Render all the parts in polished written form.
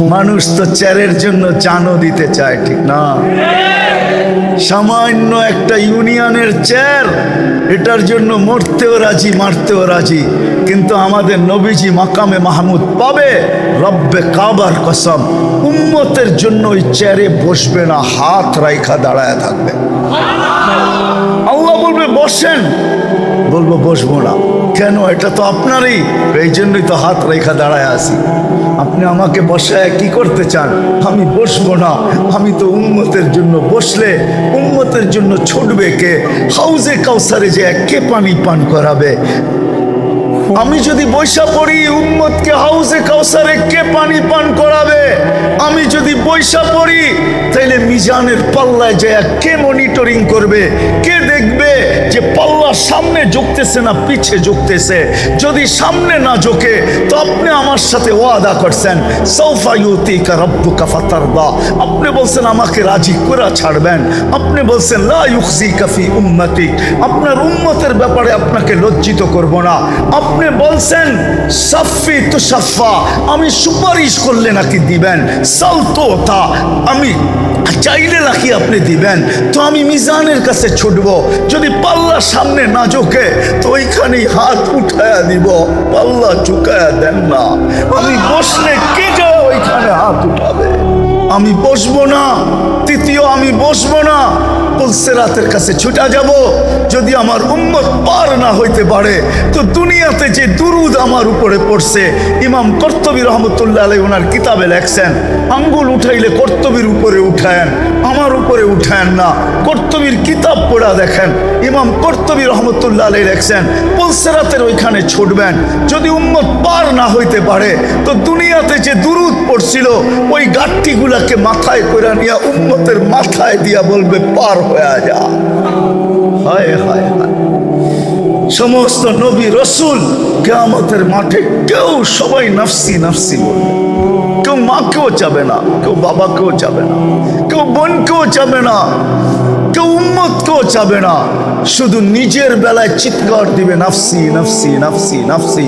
মানুষ তো চেয়ারের জন্য জানও দিতে চায়, ঠিক না? সামান্য একটা ইউনিয়নের চেয়ার, এটার জন্য মরতেও রাজি, মারতেও রাজি। কিন্তু আমাদের নবীজি মাকামে মাহমুদ পাবে, রব্বে কাবার কসম, উম্মতের জন্য ওই চেয়ারে বসবে না, হাত রাইখা দাঁড়ায় থাকবে। আল্লাহ বলবে বসেন, বলবো বসবো না। কেন? এটা তো আপনারই, এই জন্যই তো হাত রেখা দাঁড়ায় আছি। আপনি আমাকে বসায় কি করতে চান? আমি বসবো না। আমি তো উম্মতের জন্য বসলে উম্মতের জন্য ছুটবে কে? হাউজে কাউসারে যে কে পানি পান করাবে? আমি যদি বৈশা পড়ি, উম্মতকে হাউজে কাউসারে কে পানি পান করাবে? আমি যদি বৈশা পড়ি, তাইলে মিজানের পাল্লায় যে কে মনিটরিং করবে? কে দেখবে যে পাল্লার সামনে ঝুঁকতেছে না পিছে ঝুঁকতেছে? যদি সামনে না ঝুঁকে, তো আপনি আমার সাথে ওয়াদা করছেন, সাউফা ইউতিকা রাব্বুকা ফাতারদা। আপনি বলছেন আমাকে রাজি করে ছাড়বেন। আপনি বলছেন লা ইউখজিকা ফি উম্মতিক, আপনার উম্মতের ব্যাপারে আপনাকে লজ্জিত করব না। আপনি বলছেন সাফি তো সাফা, আমি সুপারিশ করলে নাকি দিবেন। সালতোতা, আমি চাইলে নাকি আপনি দিবেন। তো আমি মিজানের কাছে ছুটবো, যদি পাল্লা সামনে না ঝোঁকে তো ওইখানেই হাত উঠায়া দিব। পাল্লা ঝুঁকায়া দেন না। আমি বসলে কে যায় ওইখানে হাত উঠাবে? আমি বসবো না। তৃতীয়, আমি বসবো না, পুলসিরাতের কাছে ছুটা যাব। যদি আমার উম্মত পার না হইতে পারে, তো দুনিয়াতে যে দুরুদ আমার উপরে পড়ছে, ইমাম কর্তুবী রহমতুল্লাহ আলাইহি ওনার কিতাবে লেখছেন, আঙ্গুল উঠাইলে কর্তুবীর উপরে উঠায়েন, আমার উপরে উঠায়েন না। কর্তুবীর কিতাব পড়া দেখেন, ইমাম কর্তুবী রহমতুল্লাহ আলাইহি লেখছেন, পুলসিরাতের ওইখানে ছুটবেন। যদি উম্মত পার না হইতে পারে, তো দুনিয়াতে যে দুরুদ পড়ছিল ওই গাঠটিগুলাকে মাথায় করে নিয়ে উম্মতের মাথায় দিয়া বলবে পার হয়ে যা। হায় হায় হায়। সমস্ত নবী রসুল কিয়ামতের মাঠে কেউ, সবাই নাফসি নাফসি বলবে। কেউ মাকেও চাবে না, কেউ বাবাকেও চাবে না, কেউ বোনকেও চাবে না, কেউ উম্মতকেও চাবে না। শুধু নিজের বেলায় চিৎকার দিবে নাফসি নাফসি নাফসি নাফসি।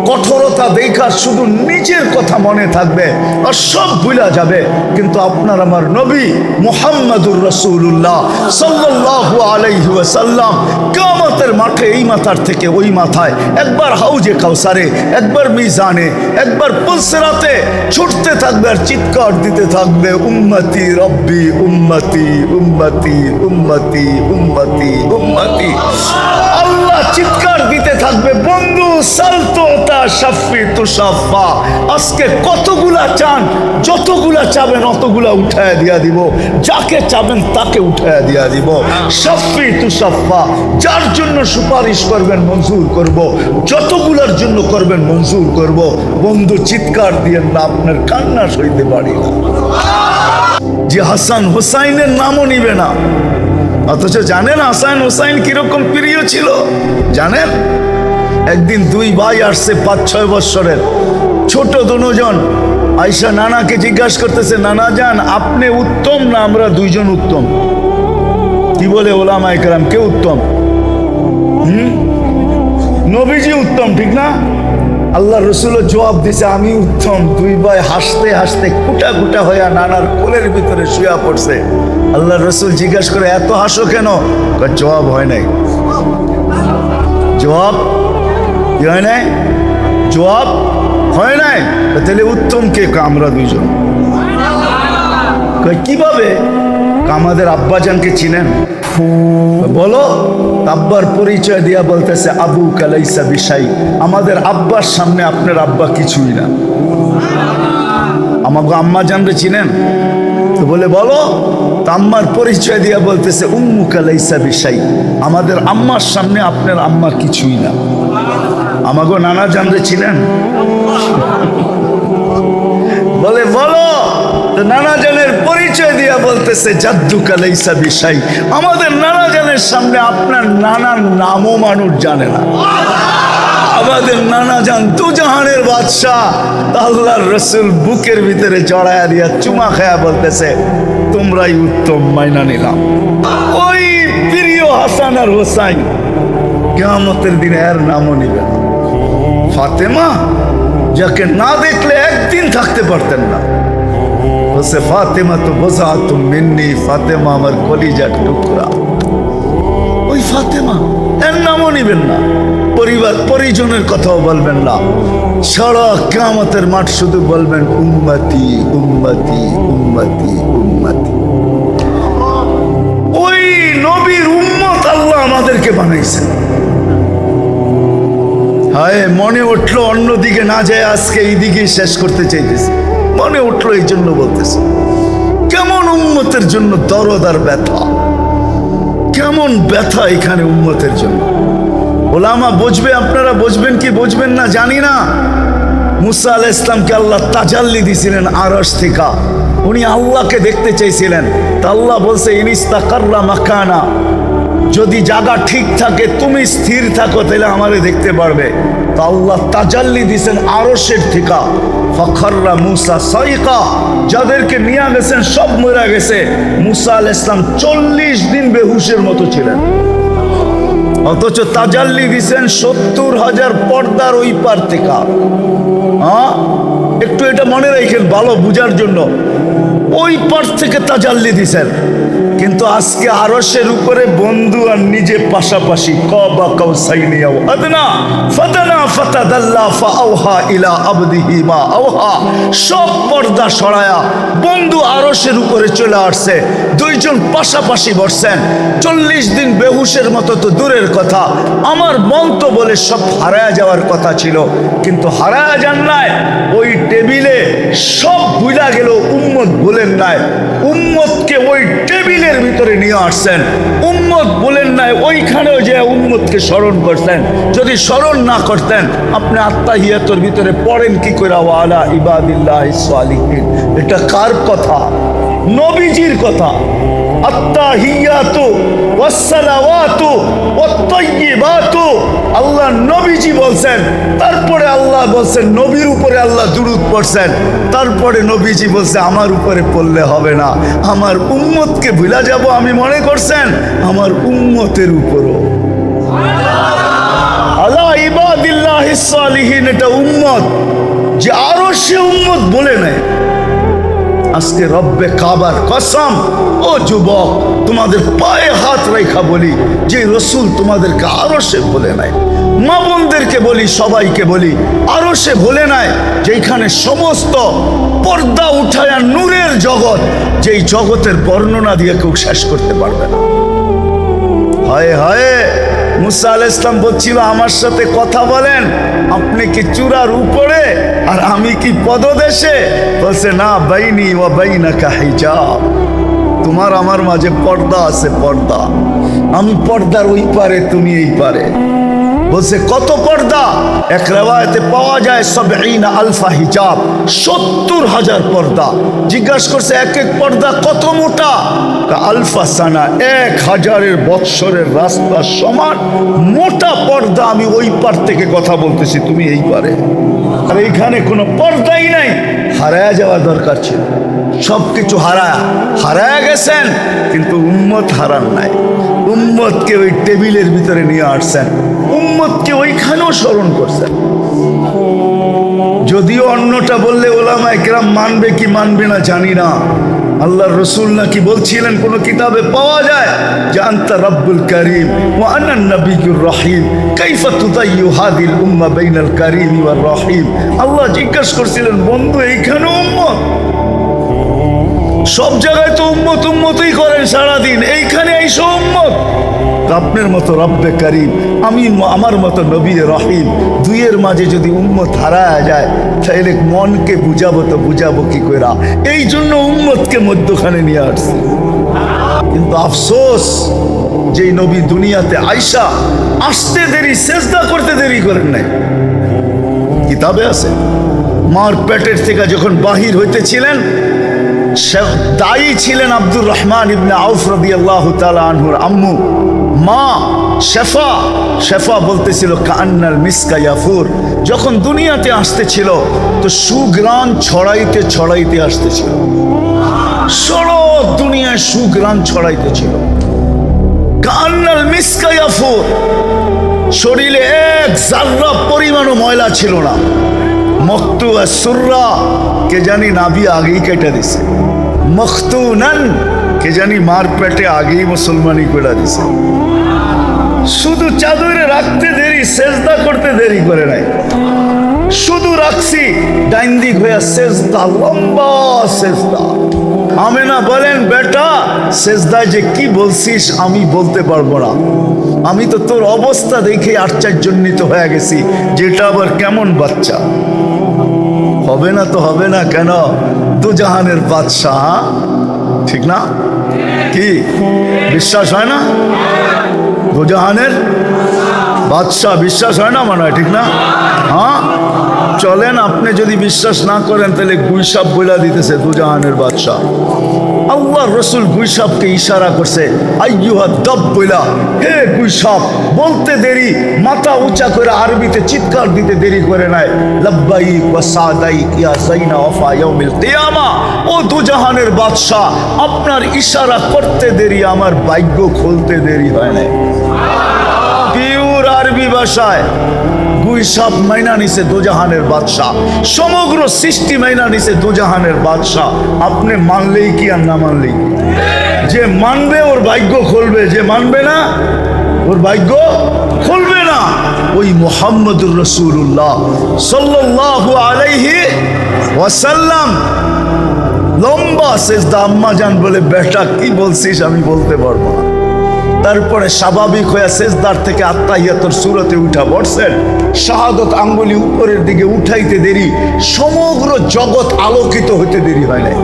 কঠোরতা দেখা শুধু নিজের কথা মনে থাকবে, আর সব ভুলা যাবে। কিন্তু আপনার আমার নবী মুহাম্মাদুর রাসূলুল্লাহ সাল্লাল্লাহু আলাইহি ওয়াসাল্লাম কিয়ামতের মাঠে এই মাথার থেকে ওই মাথায়, একবার হাউজে কাউসারে, একবার মিজানে, একবার পুলসিরাতে ছুটতে থাকবে আর চিৎকার দিতে থাকবে উম্মতি রব্বি উম্মতি উম্মতি উম্মতি উম্মতি উম্মতি। আল্লাহ চিৎকার দিতে থাকবে, বন্ধু সালতোতা শাফি তুশাফা। আজকে কতগুলা চান, যতগুলা চাবেন অতগুলা উঠায় দিয়া দিব। যাকে চাবেন তাকে উঠায় দিয়া দিব। শাফি তুশাফা, যার জন্য সুপারিশ করবেন মঞ্জুর করব, যতগুলার জন্য করবেন মঞ্জুর করব। বন্ধু চিৎকার দিয়েন না, আপনার কান্না সইতে পারি না। যে হাসান হুসাইনের নামও নিবে না, অথচ জানেন হাসান হুসাইন কিরকম প্রিয় ছিল? জানেন, একদিন দুই ভাই আসছে 5-6 বৎসরের ছোট দুজন। আয়েশা নানাকে জিজ্ঞাসা করতেছে, নানা জান আপনি উত্তম না আমরা দুইজন উত্তম? কি বলে ওলামায়ে কেরাম, কে উত্তম? নবীজি উত্তম, ঠিক না? আল্লাহ রসুলও জবাব দিছে আমি উত্তম। দুই ভাই হাসতে হাসতে কুটা কুটা হইয়া নানার কোলের ভিতরে শুয়া পড়ছে। আল্লাহ রসুল জিজ্ঞাসা করে এত হাসো কেন? জবাব হয় নাই। জবাব কি হয় নাই? জবাব হয় নাই। তাহলে উত্তম কে? আমরা দুইজন। কিভাবে? আমাদের আব্বাজানকে চিনেন? বলো। আব্বার পরিচয় দিয়া বলতেছে আবু কালাইসা বিশাই, আমাদের আব্বার সামনে আপনার আব্বা কিছুই না। আমাকে আম্মা জানরে চিনেন? তো বলে বলো। আম্মার পরিচয় দিয়া বলতেছে উম্মু কালাইসা বিশাই, আমাদের আম্মার সামনে আপনার আম্মা কিছুই না। আমাকে নানা জানরে চিনেন? বলে বলো। নানা জানের পরিচয় দিয়া বলতেছে জাদ্দু কালাইসা বিশাই, আমাদের নানা জানের সামনে আপনার নানার নামও মানুষ জানে না। আমাদের নানা জান দু জাহানের বাদশাহ। আল্লাহর রসুল বুকের ভিতরে জড়ায়া দিয়া চুমা খায়া বলতেছে তোমরাই উত্তম, মাইনা নিলাম। ওই প্রিয় হাসান আর হোসাইন কিয়ামতের দিনে এর নামও নিবে না। ফাতেমা, যাকে না দেখলে একদিন থাকতে পারতেন না, বলছে ফাতেমা তো বোঝাতুম মিন্নি, ফাতেমা আমার কলিজার টুকরা। ওই ফাতেমা, এর নামও নিবেন না, পরিবার পরিজনের কথাও বলবেন না, সারা কিয়ামতের মাঠ শুধু বলবেন উম্মতি উম্মতি উম্মতি উম্মতি। ওই নবীর উম্মত আল্লাহ আমাদেরকে বানাইছেন। হায়, মনে উঠলো অন্যদিকে না যায় আজকে এই দিকে শেষ করতে চাইতেছে, মনে উঠলো এই জন্য বলতেছে। কেমন উম্মতের জন্য দরদ আর ব্যথা, কেমন ব্যথা এখানে উম্মতের জন্য। ওলামা বুঝবে, আপনারা বুঝবেন কি বুঝবেন না জানি না। মুসা আলাইহিস ইসলামকে আল্লাহ তাজাল্লি দিয়েছিলেন আরশ থেকে, উনি আল্লাহকে দেখতে চাইছিলেন। তা আল্লাহ বলছে ইনিস্তাকাররা মাকানা, যদি জায়গা ঠিক থাকে, তুমি স্থির থাকো, তাহলে আমারে দেখতে পারবে। তা আল্লাহ তাজাল্লি দিয়েছেন আরশের থেকে। ফাখাররা মুসা সাইকা, যাদেরকে নিয়ে গেছেন সব মরে গেছে। মুসা আলাইহিস ইসলাম 40 দিন বেহুশের মতো ছিলেন, অথচ তাজাল্লি দিছেন 70,000 পর্দার ওই পার থেকে। একটু এটা মনে রাখেন ভালো বুঝার জন্য, ওই পার থেকে তাজাল্লি দিছেন। কিন্তু আজকে আরশের উপরে বন্ধু আর নিজে পাশাপাশি, কাবা কাউসাইনি আও আদনা ফাদানা ফাতাদাল্লা ফাআওহা ইলা আবদিহি মা আওহা। সব পর্দা সরায়া বন্ধু আরশের উপরে চলে আসছে, দুইজন পাশাপাশি বসছেন। 40 দিন বেহুশের মতো তো দূরের কথা, আমার মন তো বলে সব হারায়া যাওয়ার কথা ছিল, কিন্তু হারায়া যান নাই। ওই টেবিলে সব ভুলা গেল, উম্মত বলেন নাই। উম্মতকে ওই টেবিলের ভিতরে নিয়ে আসছেন, উম্মত বলেন নাই। ওইখানেও যে উম্মতকে স্মরণ করছেন, যদি স্মরণ না করতেন আপনি আত্তাহিয়াতুর ভিতরে পড়েন কি করে ওয়ালা ইবাদিল্লাহিস সালিহিন? এটা কার কথা? নবীজির কথা। আত্তাহিয়াতু ওয়াসসালাওয়াতু ওয়াত-তাইয়্যিবাতু, আল্লাহ নবীজি বলছেন। তারপরে আল্লাহ বলছেন, নবীর উপরে আল্লাহ দুরূদ পড়ছেন। তারপরে নবীজি বলছে আমার উপরে পড়লে হবে না, আমার উম্মতকে ভুলা যাব আমি মনে করছেন, আমার উম্মতের উপরও। আলা ইবাদিল্লাহিস সালিহিন, এটা উম্মত, যে আরো সে উম্মত বলে নেয়। আজকে রব্বে কাবার কসম, ও যুবক, তোমাদের পায়ে হাত রেখা বলি, যে রসুল তোমাদেরকে আরো সে বলে নাই। মা বোনদেরকে বলি, সবাইকে বলি, আরো সে বলে নাই, যেখানে সমস্ত পর্দা উঠায়া নূরের জগৎ, যেই জগতের বর্ণনা দিয়ে কেউ শেষ করতে পারবে না। হায় হায়, মুসা আলাইহিস সালাম বলছিল আমার সাথে কথা বলেন, আপনি কি চূড়ার উপরে আর আমি কি পদদেশে? বলছে না, বাইনি ওয়া বাইনাকা হিজাব, তোমার আমার মাঝে পর্দা আছে, পর্দা। আমি পর্দার ওই পারে, তুমি এই পারে। বলছে কত পর্দা? এক রিওয়ায়াতে পাওয়া যায় ৭০ আলফা হিজাব, ৭০,০০০ পর্দা। জিজ্ঞাসা করছে এক এক পর্দা কত মোটা? আলফা সানা, ১,০০০ বৎসরের রাস্তা সমান মোটা পর্দা। আমি ওই পার থেকে কথা বলতেছি, তুমি এই পারে। আর এইখানে কোনো পর্দাই নাই। হারায়া যাওয়া দরকার ছিল, সবকিছু হারায়া গেছেন, কিন্তু উম্মত হারান নাই। উম্মতকে ওই টেবিলের ভিতরে নিয়ে আসছেন, উম্মতকে ওইখানেও স্মরণ করছেন। যদিও অন্যটা বললে ওলামায়ে কেরাম মানবে কি মানবে না জানি না। আল্লাহর রসুল নাকি বলছিলেন, কোন কিতাবে পাওয়া যায় যে আনতা রব্বুল করিম ওয়া আনা নবিয়্যুর রহিম, কাইফা তুদাইয়ু হাদিল উম্মাহ বাইনাল করিম ওয়ার রহিম। আল্লাহ জিজ্ঞাসা করছিলেন, বন্ধু এইখানেও উম্মত? সব জায়গায় তো উম্মত উম্মতই করেন সারাদিন, এইখানে এইসব উম্মত? আপনার মতো রব্বে করিম, আমি আমার মতো নবী রহিম, দুইয়ের মাঝে যদি উম্মত হারায় যায়, তাহলে মনকে বুঝাবো তো বুঝাবো কি কইরা? এই জন্য উম্মতকে মধ্যখানে নিয়ে আসছে। কিন্তু আফসোস, যেই নবী দুনিয়াতে আইসা আসতে দেরি, সেজদা করতে দেরি করেন নাই। কিতাবে আছে, মার পেটের থেকে যখন বাহির হইতেছিলেন, দায়ী ছিলেন আব্দুর রহমান ইবনে আউফ রাদিয়াল্লাহু তাআলা আনহুর আম্মু মা শেফা। শেফা বলতেছিল কান্নাল মিসকা ইয়াফুর, যখন দুনিয়াতে আসতেছিল তো সুগ্রাণ ছড়াইতে ছড়াইতে আসতেছিল, সারা দুনিয়ায় সুগ্রাণ ছড়াইতেছিল। কান্নাল মিসকা ইয়াফুর, শরীরে এক জাররা পরিমাণও ময়লা ছিল না। মক্তু আর সুররা, কে জানি নাভি আগেই কেটে দিছে, মখতুনান কে জানি মার পেটে আগেই মুসলমানি করে দিছে। শুধু চাদরে রাখতে দেরি, সেজদা করতে দেরি করে নাই, শুধু রাখছি ডাইন দিক হইয়া সেজদা, লম্বা সেজদা। আমেনা বলেন, বেটা সেজদায় যে কি বলছিস আমি বলতে পারবো না, আমি তো তোর অবস্থা দেখে আশ্চর্যান্বিত হয়ে গেছি, যেটা আবার কেমন বাচ্চা। হবে না তো হবে না কেন, দুজাহানের বাদশাহ, ঠিক না? কি বিশ্বাস হয় না? দুজাহানের বাদশাহ, বিশ্বাস হয় না মনে হয়, ঠিক না? হ্যাঁ চলেন, আপনি যদি বিশ্বাস না করেন তাহলে গুইসাব বইলা দিতেছে দুজাহানের বাদশাহ। আল্লাহর রসুল গুইসাবকে ইশারা করছে, আইয়ুহা দাব বইলা, হে গুইসাব। বলতে দেরি, মাথা উঁচা করে আরবিতে চিৎকার দিতে দেরি করে নাই, লাব্বাইক ওয়া সাদাইক ইয়া যাইনা ওয়াফা ইয়াউমিল কিয়ামা। ও দুজাহানের বাদশাহ, আপনার ইশারা করতে দেরি, আমার ভাগ্য খুলতে দেরি হয় নাই। পিওর আরবি ভাষায় গুইসাব মাইনা নিছে দুজাহানের বাদশাহ, সমগ্র সৃষ্টি মাইনা নিছে দুজাহানের বাদশাহ। আপনি মানলেই কি আর না মানলেই কি? যে মানবে ওর ভাগ্য খুলবে, যে মানবে না ওর ভাগ্য খুলবে না। ওই মুহাম্মদুর রাসূলুল্লাহ সাল্লাল্লাহু আলাইহি ওয়াসাল্লাম লম্বা সেজদা। আম্মা জান বলে, বেটা কি বলছিস আমি বলতে পারবো না। তারপরে স্বাভাবিক হয়ে সেজদার থেকে আত্তাহিয়াতুর সূরাতে উঠা পড়ছেন, শাহাদত আঙ্গুলি উপরের দিকে উঠাইতে দেরি, সমগ্র জগৎ আলোকিত হইতে দেরি হয় নাই।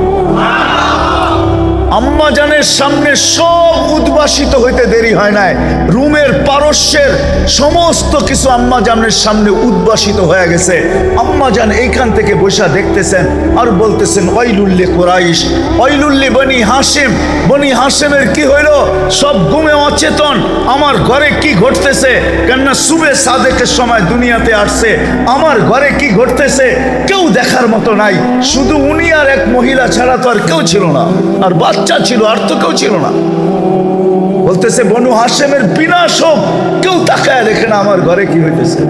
আম্মা জানের সামনে সব উদ্ভাসিত হইতে দেরি হয় নাই। রুমের পারস্যের সমস্ত কিছু আম্মা জানের সামনে উদ্ভাসিত হয়ে গেছে। আম্মা জান এইখান থেকে বসা দেখতেছেন আর বলতেছেন, ওয়াইলুল্লি কুরাইশ, ওয়াইলুল্লি বনি হাশিম। বনি হাশিমের কি হইল? সব ঘুমে অচেতন। আমার ঘরে কি ঘটতেছে? কেননা সুবে সাদেকের সময় দুনিয়াতে আসছে, আমার ঘরে কি ঘটতেছে কেউ দেখার মতো নাই। শুধু উনি আর এক মহিলা ছাড়া তো আর কেউ ছিল না, আর বাচ্চা ছিল, আর তো কেউ ছিল না। বলতেছে বনু হাশেমের বিনাশ হোক, কেউ তাকায় দেখে না আমার ঘরে কি হইতেছে।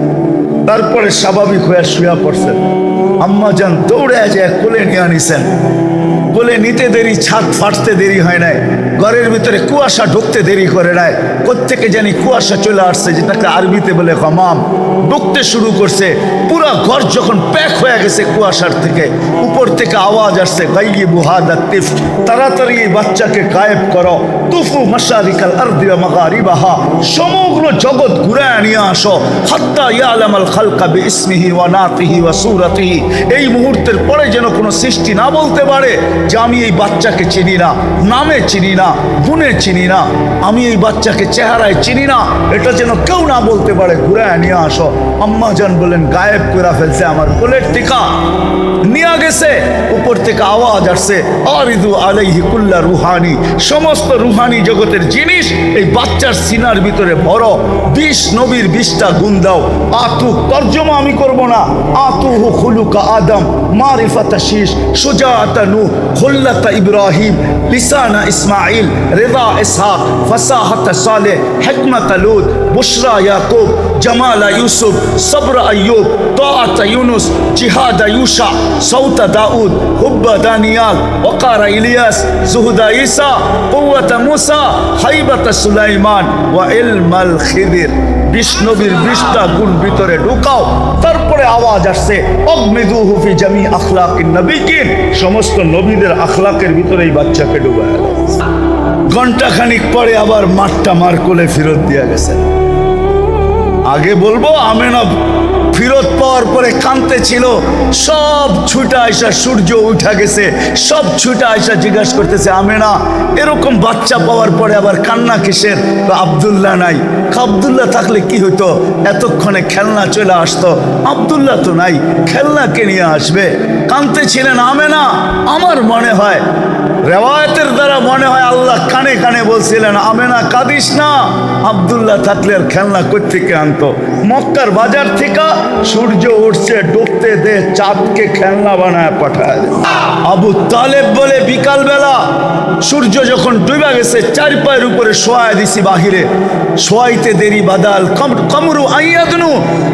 তারপরে স্বাভাবিক হয়ে শুয়া পড়ছেন। আম্মা জান দৌড়ে যায় কোলে নিয়ে আনিছেন। কোলে নিতে দেরি, ছাদ ফাটতে দেরি হয় নাই, ঘরের ভিতরে কুয়াশা ঢুকতে দেরি করে নাই। কোত্থেকে জানি কুয়াশা চলে আসছে, যেটাকে আরবিতে বলে গমাম, ঢুকতে শুরু করছে। পুরা ঘর যখন প্যাক হয়ে গেছে কুয়াশার থেকে, উপর থেকে আওয়াজ আসছে, গাইয়িবু হাদা তিফ, তাড়াতাড়ি এই বাচ্চাকে গায়েব করো। তুফু মাশারিকাল আরদি ওয়া মাগারিবাহা, সমগ্র জগৎ ঘুরায় নিয়ে আসো। হাত্তা ইয়ালামাল খালকা বিইসমিহি ওয়া নাতিহি ওয়া সূরাতিহি, এই মুহূর্তের পরে যেন কোনো সৃষ্টি না বলতে পারে যে আমি এই বাচ্চাকে চিনি না, নামে চিনি না, গুণে চিনি না, আমি এই বাচ্চাকে চেহারায় চিনি না, এটা যেন কেউ না বলতে পারে। ঘুরায় নিয়ে আসো। আম্মা জান বলেন, গায়েব করে ফেলছে, আমার কোলের টিকা নিয়ে গেছে। উপর থেকে আওয়াজ আসছে, আরিদু আলাইহি কুল্লা রুহানি, সমস্ত রুহানি জগতের জিনিস এই বাচ্চার সিনার ভিতরে ভরো। 20 নবীর 20টা গুণ দাও। আতু, তর্জমা আমি করব না, আতুহু খুলুকা আদম, মারিফাতা শীশ, সুজাআতা নূহ, খুল্লাতা ইব্রাহিম, লিসানা ইসমাইল, রিদা ইসহাক, ফাসাহাতা সালেহ, হিকমাতা লূত, বুশরা ইয়াকুব, জামালা ইউসুফ, সবর আইয়ুব, তাআতা ইউনুস, জিহাদা ইউশা, সৌতা দাউদ, হুব্বা দানিয়াল, ওয়াকারা ইলিয়াস, জুহুদা ঈসা, কুওয়াতা মুসা, হাইবাতা সুলাইমান, ওয়া ইলমাল খিদির। 20 নবীর 20টা গুণ ভিতরে ঢুকাও। তারপরে আওয়াজ আসছে, অগমিদুহু ফি জামি আখলাকিন নবিয়িন, সমস্ত নবীদের আখলাকের ভিতরে এই বাচ্চাকে ডুবায় দাও। ঘন্টা খানিক পরে আবার মাঠটা মার কোলে ফেরত দিয়া গেছে। আগে বলবো আমেনা ফিরত পাওয়ার পরে কাঁদতে ছিল, সব ছুটা আইসা, সূর্য উঠা গেছে, সব ছুটা আইসা জিজ্ঞাসা করতেছে, আমেনা এরকম বাচ্চা পাওয়ার পরে আবার কান্না কিসের? আব্দুল্লাহ নাই। আব্দুল্লাহ থাকলে কি হইতো? এতক্ষণে খেলনা চলে আসতো। আব্দুল্লাহ তো নাই, খেলনা কে নিয়ে আসবে? কাঁদতে ছিলেন আমেনা। আমার মনে হয় রেওয়ায়তের দ্বারা মনে হয় আল্লাহ কানে কানে বলছিলেন, আমেনা কাঁদিস না, আব্দুল্লাহ থাকলে আর খেলনা কোত্থেকে আনতো? মক্কার বাজার থেকে সূর্য উঠছে, ডুবতে দে, চাঁদকে খেলনা বানায় পাঠায়। আবু তালেব বলে বিকালবেলা সূর্য যখন ডুবে গেছে, চার পায়ের উপরে শোয়াই দিছি বাহিরে, শোয়াইতে দেরি বাদাল কামরু আইয়াদনু,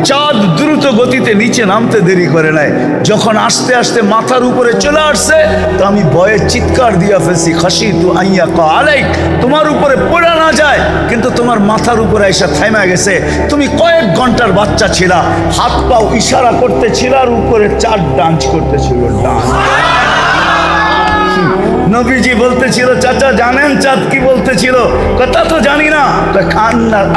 চাঁদ দ্রুত গতিতে নিচে নামতে দেরি করে নাই। যখন আস্তে আস্তে মাথার উপরে চলে আসছে, তো আমি ভয়ে চিৎকার দিয়া ফেলছি, খাসি তু আইয়া কা আলাইক, তোমার উপরে পড়ে না যায়, কিন্তু তোমার মাথার উপরে এসে থাইমা গেছে। তুমি কয়েক ঘন্টার বাচ্চা ছিলা, হাত পাও ইশারা করতেছিল আর উপরে চার ডান্স করতেছিল, ডান্স। নবীজি বলতেছিল, চাচা জানেন চাঁদ কি বলতেছিল? কথা তো জানি না।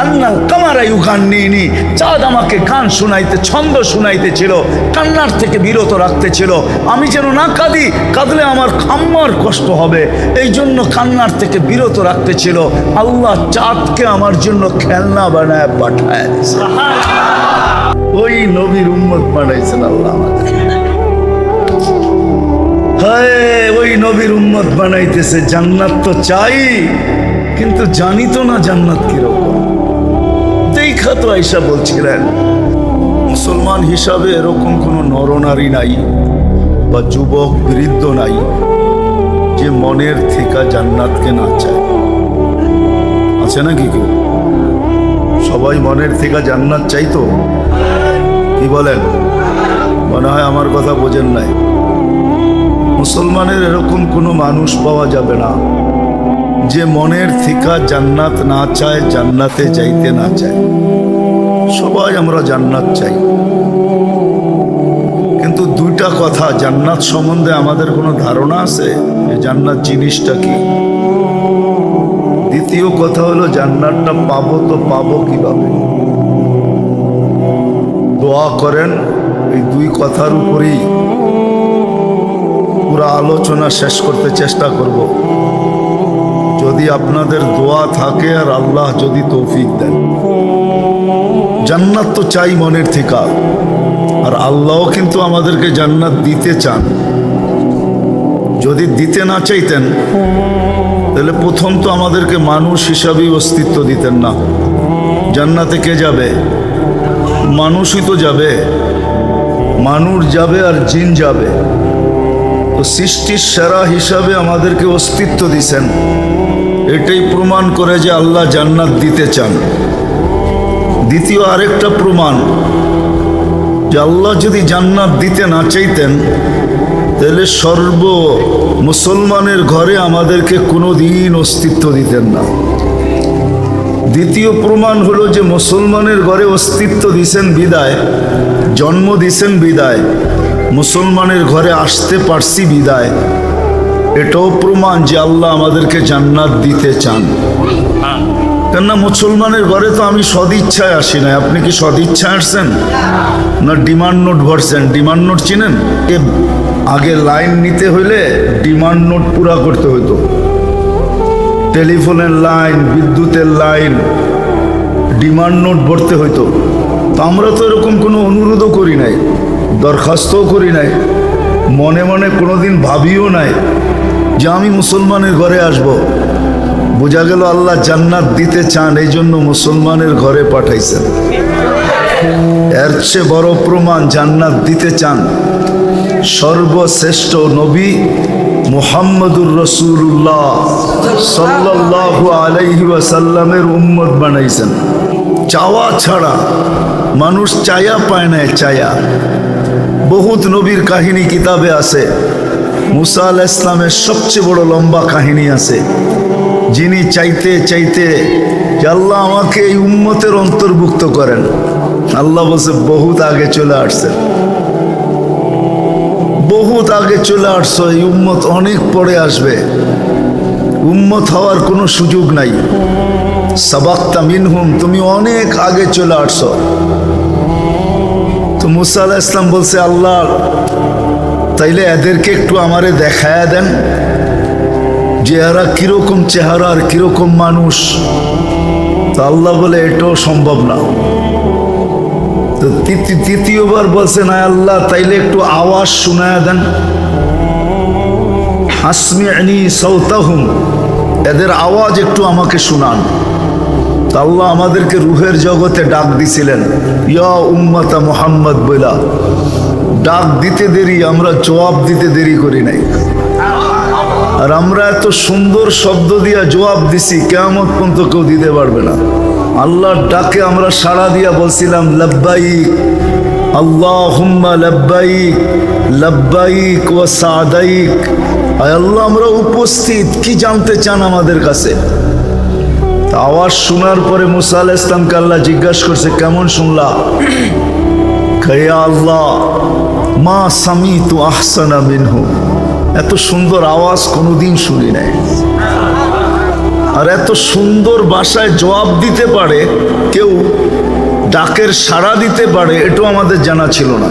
আন্নাল কামারা ইউগান্নিনি, চাঁদ আমাকে গান শুনাইতে, ছন্দ শুনাইতেছিল, কান্নার থেকে বিরত রাখতেছিল। আমি যেন না কাঁদি, কাঁদলে আমার আম্মার কষ্ট হবে, এই জন্য কান্নার থেকে বিরত রাখতেছিল। আল্লাহ চাঁদকে আমার জন্য খেলনা বানায় পাঠায়। ওই নবীর উম্মত বানাইছেন আল্লাহ আমাদের। ওই নবীর উম্মত বানাইতেছে। জান্নাত তো চাই, কিন্তু জানি তো না জান্নাত কিরকম। দেখা তো আয়েশা বলছিলেন, মুসলমান হিসাবে এরকম কোনো নরনারী নাই বা যুবক বৃদ্ধ নাই যে মনের থেকে জান্নাতকে না চায়। আছে নাকি কেউ? সবাই মনের থেকে জান্নাত চাইতো? কি বলেন? মনে হয় আমার কথা বোঝেন নাই। মুসলমানের এরকম কোনো মানুষ পাওয়া যাবে না যে মনের থেকে জান্নাত না চায়, জান্নাতে যাইতে না চায়। সবাই আমরা জান্নাত চাই, কিন্তু দুইটা কথা জান্নাত সম্বন্ধে আমাদের কোনো ধারণা আছে যে জান্নাত জিনিসটা কি? দ্বিতীয় কথা হলো জান্নাতটা পাবো তো পাবো কিভাবে? দোয়া করেন, এই দুই কথার উপরেই পুরা আলোচনা শেষ করতে চেষ্টা করব। যদি আপনাদের দোয়া থাকে আর আল্লাহ যদি তৌফিক দেন। জান্নাত তো চাই মনের থেকে, আর আল্লাহও কিন্তু আমাদেরকে জান্নাত দিতে চান। যদি দিতে না চাইতেন তাহলে প্রথম তো আমাদেরকে মানুষ হিসাবেই অস্তিত্ব দিতেন না। জান্নাতে কে যাবে? মানুষই তো যাবে। মানুষ যাবে আর জিন যাবে। তো সৃষ্টির সেরা হিসাবে আমাদেরকে অস্তিত্ব দিছেন, এটাই প্রমাণ করে যে আল্লাহ জান্নাত দিতে চান। দ্বিতীয় আরেকটা প্রমাণ যে আল্লাহ যদি জান্নাত দিতে না চাইতেন তাহলে সর্ব মুসলমানের ঘরে আমাদেরকে কোনোদিন অস্তিত্ব দিতেন না। দ্বিতীয় প্রমাণ হলো যে মুসলমানের ঘরে অস্তিত্ব দিছেন বিদায়, জন্ম দিছেন বিদায়, মুসলমানের ঘরে আসতে পারছি বিদায়, এটাও প্রমাণ যে আল্লাহ আমাদেরকে জান্নাত দিতে চান। কেননা মুসলমানের ঘরে তো আমি সদিচ্ছায় আসি না। আপনি কি সদিচ্ছায় আসছেন না ডিমান্ড নোট ভরছেন? ডিমান্ড নোট চিনেন? আগে লাইন নিতে হইলে ডিমান্ড নোট পুরা করতে হতো। টেলিফোনের লাইন, বিদ্যুতের লাইন, ডিমান্ড নোট ভরতে হইতো। তো আমরা তো এরকম কোনো অনুরোধও করি নাই, দরখাস্তও করি নাই, মনে মনে কোনোদিন ভাবিও নাই যে আমি মুসলমানের ঘরে আসব। বোঝা গেল আল্লাহ জান্নাত দিতে চান, এই জন্য মুসলমানের ঘরে পাঠাইছেন। এর চেয়ে বড় প্রমাণ জান্নাত দিতে চান সর্বশ্রেষ্ঠ নবী মুহাম্মদুর রাসূলুল্লাহ সাল্লাল্লাহু আলাইহি ওয়াসাল্লামের উম্মত বানাইছেন। চাওয়া ছাড়া মানুষ চায়া পায় না। চায়া বহুত নবীর কাহিনী কিতাবে আছে। মুসা আলাইহিস সালামের সবচেয়ে বড় লম্বা কাহিনী আছে, যিনি চাইতে চাইতে যে আল্লাহ আমাকে এই উম্মতের অন্তর্ভুক্ত করেন, আল্লাহ বলছে বহুত আগে চলে আসছে, বহুত আগে চলে আসছো, এই উম্মত অনেক পরে আসবে, উম্মত হওয়ার কোনো সুযোগ নাই। সাবাক্তা মিনহুম, তুমি অনেক আগে চলে আসছো। তো মুসা আলাইহিস সালাম বলছে, আল্লাহ তাইলে এদেরকে একটু আমারে দেখায়া দেন যে এরা কিরকম চেহারা আর কিরকম মানুষ। তো আল্লাহ বলে এটাও সম্ভব না। তো তৃতীয়বার বলছে, না আল্লাহ তাইলে একটু আওয়াজ শোনায়া দেন। আসমি'নি সাওতাহুম, এদের আওয়াজ একটু আমাকে শুনান। তা আল্লাহ আমাদেরকে রুহের জগতে ডাক দিছিলেন, ইয়া উম্মাতা মুহাম্মদ বইলা। ডাক দিতে দেরি, আমরা জবাব দিতে দেরি করি নাই। আর আমরা এত সুন্দর শব্দ দিয়া জবাব দিছি, কিয়ামত পর্যন্ত কেউ দিতে পারবে না। আল্লাহর ডাকে আমরা সাড়া দিয়া বলছিলাম লাব্বাইক আল্লাহুম্মা লাব্বাইক লাব্বাইক ওয়া সাদাইক। আয় আল্লাহ, আমরা উপস্থিত, কি জানতে চান আমাদের কাছে? তা আওয়াজ শোনার পরে মুসা আলাইহিস সালামকে আল্লাহ জিজ্ঞাসা করছে, কেমন শুনলা? ইয়া আল্লাহ, মা সামিতু আহসানা মিনহু, এত সুন্দর আওয়াজ কোনোদিন শুনি নাই। আর এত সুন্দর ভাষায় জবাব দিতে পারে কেউ, ডাকের সাড়া দিতে পারে, এটাও আমাদের জানা ছিল না।